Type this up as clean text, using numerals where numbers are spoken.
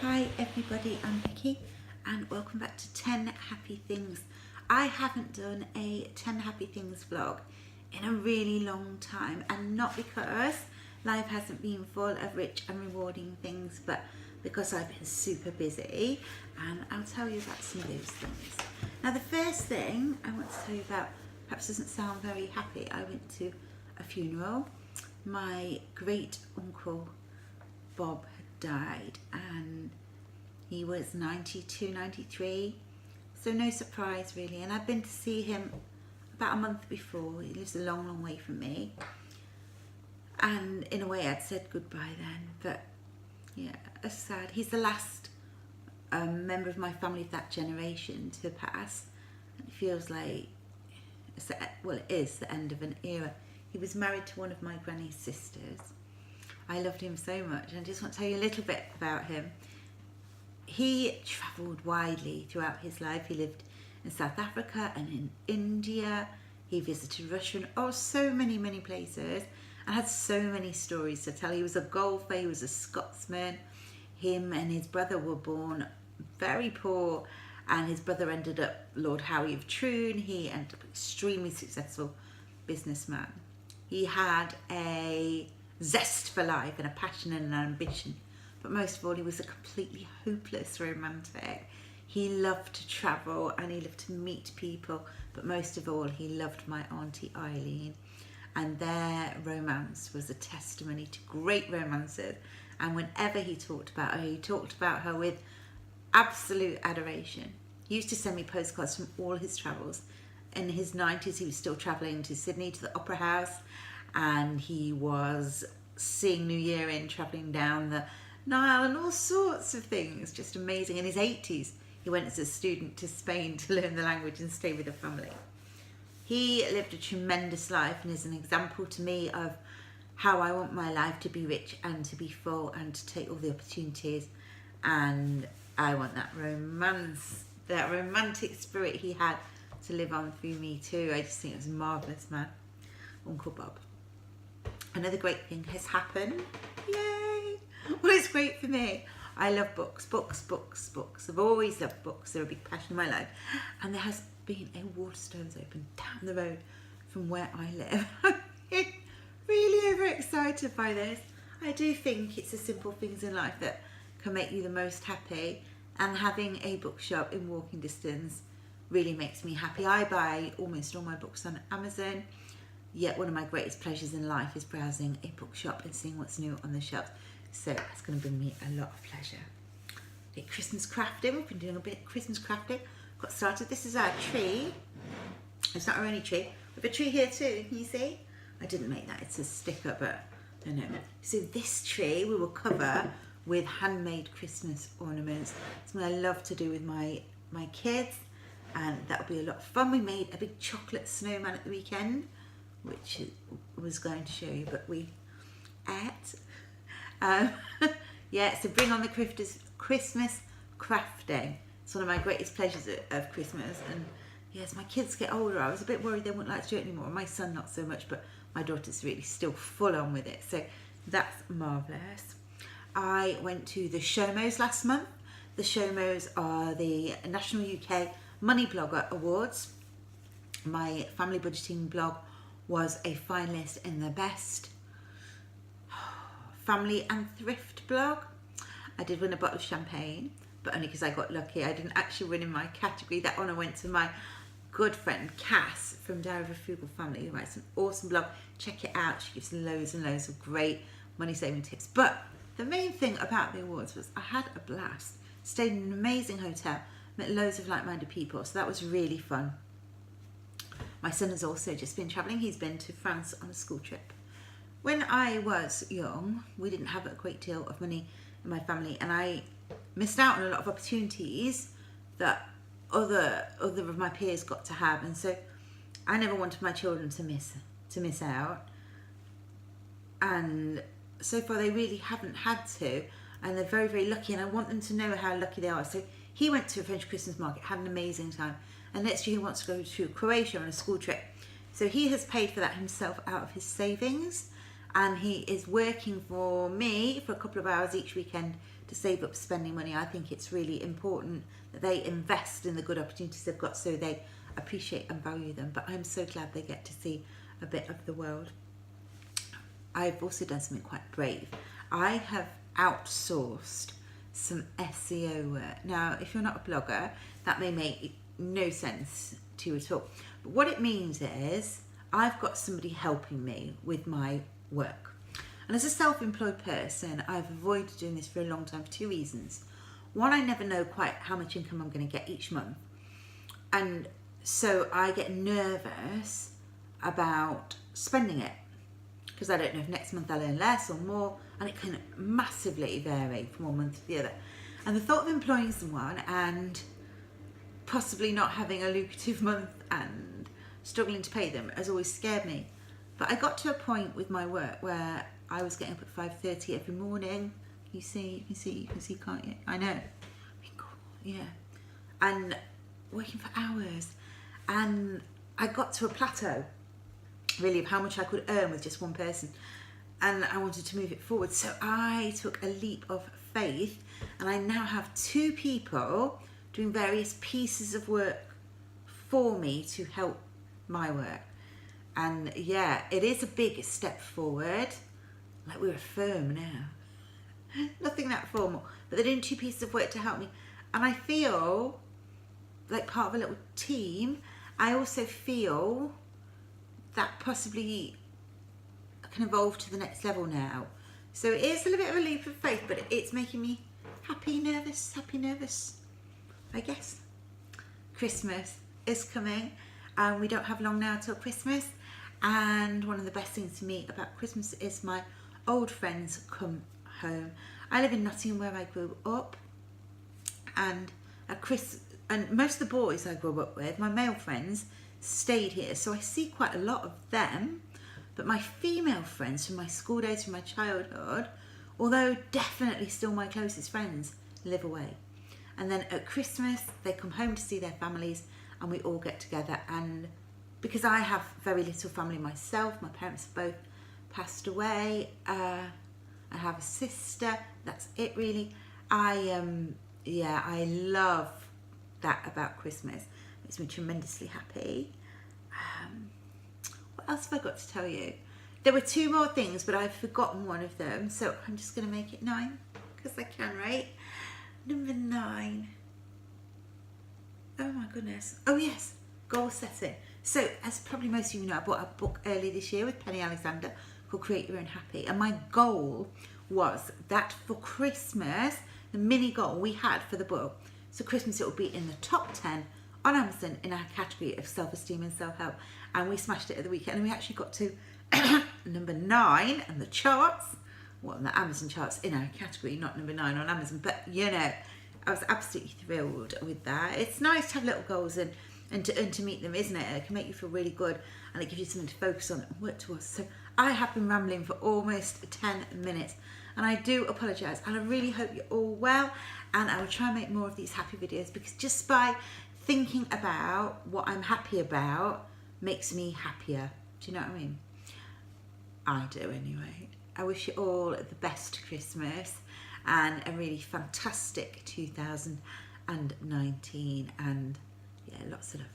Hi everybody, I'm Becky and welcome back to 10 Happy Things. I haven't done a 10 Happy Things vlog in a really long time, and not because life hasn't been full of rich and rewarding things, but because I've been super busy, and I'll tell you about some of those things. Now the first thing I want to tell you about perhaps doesn't sound very happy. I went to a funeral. My great uncle Bob had died and he was 92, 93, so no surprise really, and I've been to see him about a month before. He lives a long, long way from me, and in a way I'd said goodbye then, but yeah, it's sad. He's the last member of my family of that generation to pass, and it feels like, it is the end of an era. He was married to one of my granny's sisters. I loved him so much, and I just want to tell you a little bit about him. He travelled widely throughout his life. He lived in South Africa and in India. He visited Russia and so many places, and had so many stories to tell. He was a golfer, he was a Scotsman. Him and his brother were born very poor, and his brother ended up Lord Howe of Troon. He ended up an extremely successful businessman. He had a zest for life and a passion and an ambition, but most of all he was a completely hopeless romantic. He loved to travel and he loved to meet people, but most of all he loved my auntie Eileen, and their romance was a testimony to great romances, and whenever he talked about her with absolute adoration. He used to send me postcards from all his travels. In his 90s he was still travelling to Sydney, to the Opera House, and he was seeing New Year in, travelling down the Nile and all sorts of things, just amazing. In his 80s he went as a student to Spain to learn the language and stay with the family. He lived a tremendous life and is an example to me of how I want my life to be rich and to be full and to take all the opportunities, and I want that romance, that romantic spirit he had to live on through me too. I just think it was a marvellous man, Uncle Bob. Another great thing has happened. Yay! Well, it's great for me. I love books. I've always loved books. They're a big passion in my life. And there has been a Waterstones open down the road from where I live. I'm really overexcited by this. I do think it's the simple things in life that can make you the most happy, and having a bookshop in walking distance really makes me happy. I buy almost all my books on Amazon, yet one of my greatest pleasures in life is browsing a bookshop and seeing what's new on the shelves. So that's going to bring me a lot of pleasure. Christmas crafting. We've been doing a bit of Christmas crafting. Got started. This is our tree. It's not our only tree. We have a tree here too. Can you see? I didn't make that. It's a sticker, but I don't know. So this tree we will cover with handmade Christmas ornaments. It's something I love to do with my kids, and that'll be a lot of fun. We made a big chocolate snowman at the weekend, which I was going to show you, but we ate. Yeah, so bring on the Christmas crafting. It's one of my greatest pleasures of Christmas, and yes, my kids get older. I was a bit worried they wouldn't like to do it anymore. My son not so much, but my daughter's really still full on with it, so that's marvellous. I went to the Showmos last month. The Showmos are the National UK Money Blogger Awards. My family budgeting blog was a finalist in the best family and thrift blog. I did win a bottle of champagne, but only because I got lucky. I didn't actually win in my category. That honour went to my good friend Cass from Diary of a Frugal Family, who writes an awesome blog. Check it out. She gives loads and loads of great money saving tips. But the main thing about the awards was I had a blast. Stayed in an amazing hotel, met loads of like-minded people, so that was really fun. My son has also just been travelling. He's been to France on a school trip. When I was young, we didn't have a great deal of money in my family, and I missed out on a lot of opportunities that other of my peers got to have, and so I never wanted my children to miss out. And so far they really haven't had to, and they're very lucky, and I want them to know how lucky they are. So he went to a French Christmas market, had an amazing time, and next year he wants to go to Croatia on a school trip. So he has paid for that himself out of his savings, and he is working for me for a couple of hours each weekend to save up spending money. I think it's really important that they invest in the good opportunities they've got so they appreciate and value them. But I'm so glad they get to see a bit of the world. I've also done something quite brave. I have outsourced some SEO work. Now, if you're not a blogger, that may make no sense to you at all. But what it means is I've got somebody helping me with my work. And as a self-employed person, I've avoided doing this for a long time for two reasons. One, I never know quite how much income I'm going to get each month. And so I get nervous about spending it because I don't know if next month I'll earn less or more, and it can massively vary from one month to the other. And the thought of employing someone and possibly not having a lucrative month and struggling to pay them has always scared me. But I got to a point with my work where I was getting up at 5:30 every morning. You can see, can't you? I know. Yeah. And working for hours. And I got to a plateau, really, of how much I could earn with just one person. And I wanted to move it forward. So I took a leap of faith, and I now have two people doing various pieces of work for me to help my work. And yeah, it is a big step forward. Like, we're a firm now. Nothing that formal, but they're doing two pieces of work to help me. And I feel like part of a little team. I also feel that possibly can evolve to the next level now. So it is a little bit of a leap of faith, but it's making me happy, nervous, I guess. Christmas is coming, and we don't have long now till Christmas. And one of the best things to me about Christmas is my old friends come home. I live in Nottingham, where I grew up, and and most of the boys I grew up with, my male friends, stayed here, so I see quite a lot of them. But my female friends from my school days, from my childhood, although definitely still my closest friends, live away. And then at Christmas they come home to see their families, and we all get together. And because I have very little family myself, my parents have both passed away, I have a sister, that's it really. I love that about Christmas. It makes me tremendously happy. What else have I got to tell you? There were two more things, but I've forgotten one of them, so I'm just going to make it 9 because I can, right? Number 9. Oh my goodness. Oh yes, goal setting. So as probably most of you know, I bought a book early this year with Penny Alexander called Create Your Own Happy, and my goal was that for Christmas, the mini goal we had for the book, so Christmas it will be in the top 10 on Amazon in our category of self-esteem and self-help. And we smashed it at the weekend, and we actually got to number 9 on the charts, well, on the Amazon charts in our category, not number 9 on Amazon. But you know, I was absolutely thrilled with that. It's nice to have little goals and to meet them, isn't it? It can make you feel really good, and it gives you something to focus on and work towards. So I have been rambling for almost 10 minutes, and I do apologise, and I really hope you're all well, and I will try and make more of these happy videos, because just by thinking about what I'm happy about makes me happier. Do you know what I mean? I do anyway. I wish you all the best Christmas and a really fantastic 2019, and yeah, lots of love.